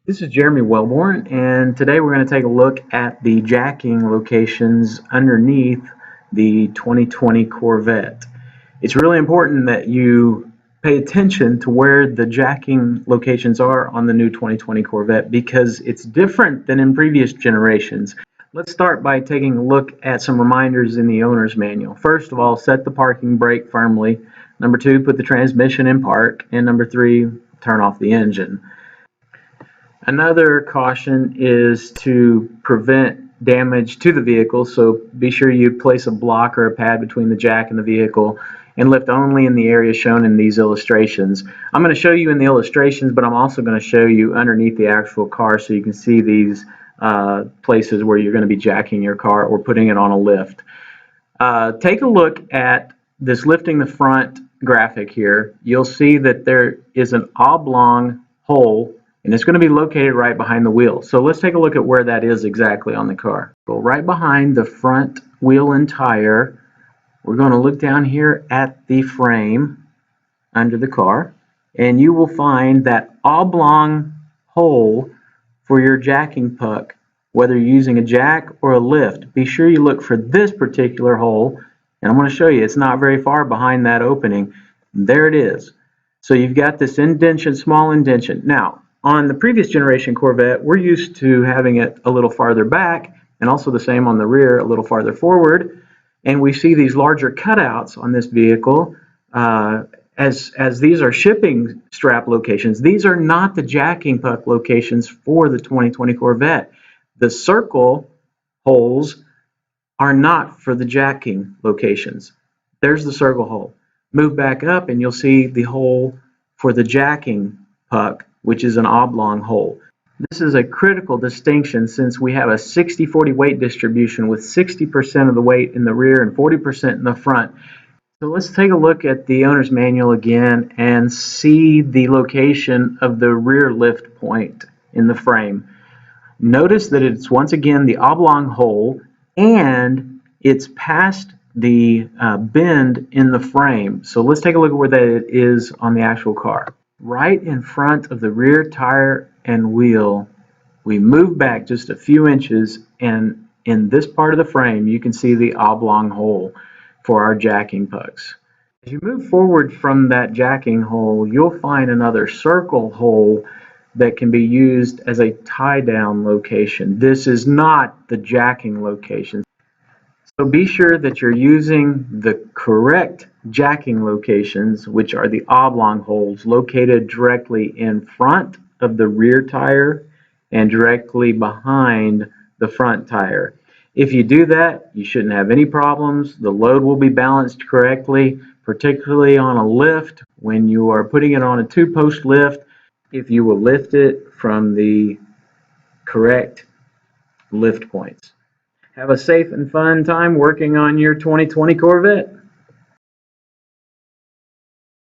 This is Jeremy Wellborn, and today we're going to take a look at the jacking locations underneath the 2020 Corvette. It's really important that you pay attention to where the jacking locations are on the new 2020 Corvette because it's different than in previous generations. Let's start by taking a look at some reminders in the owner's manual. First of all, set the parking brake firmly. Number 2, put the transmission in park. And number 3, turn off the engine. Another caution is to prevent damage to the vehicle, so be sure you place a block or a pad between the jack and the vehicle and lift only in the area shown in these illustrations. I'm going to show you in the illustrations, but I'm also going to show you underneath the actual car so you can see these places where you're going to be jacking your car or putting it on a lift. Take a look at this lifting the front graphic here. You'll see that there is an oblong hole, and it's going to be located right behind the wheel. So let's take a look at where that is exactly on the car. Go right behind the front wheel and tire. We're going to look down here at the frame under the car, and you will find that oblong hole for your jacking puck. Whether you're using a jack or a lift, be sure you look for this particular hole, and I'm going to show you it's not very far behind that opening. There it is. So you've got this indentation, small indentation. Now, on the previous generation Corvette, we're used to having it a little farther back, and also the same on the rear, a little farther forward. And we see these larger cutouts on this vehicle as these are shipping strap locations. These are not the jacking puck locations for the 2020 Corvette. The circle holes are not for the jacking locations. There's the circle hole. Move back up and you'll see the hole for the jacking puck, which is an oblong hole. This is a critical distinction since we have a 60-40 weight distribution with 60% of the weight in the rear and 40% in the front. So let's take a look at the owner's manual again and see the location of the rear lift point in the frame. Notice that it's once again the oblong hole and it's past the bend in the frame. So let's take a look at where that is on the actual car. Right in front of the rear tire and wheel, we move back just a few inches, and in this part of the frame you can see the oblong hole for our jacking pucks. As you move forward from that jacking hole, you'll find another circle hole that can be used as a tie-down location. This is not the jacking location. So be sure that you're using the correct jacking locations, which are the oblong holes located directly in front of the rear tire and directly behind the front tire. If you do that, you shouldn't have any problems. The load will be balanced correctly, particularly on a lift. When you are putting it on a two-post lift, if you will lift it from the correct lift points. Have a safe and fun time working on your 2020 Corvette.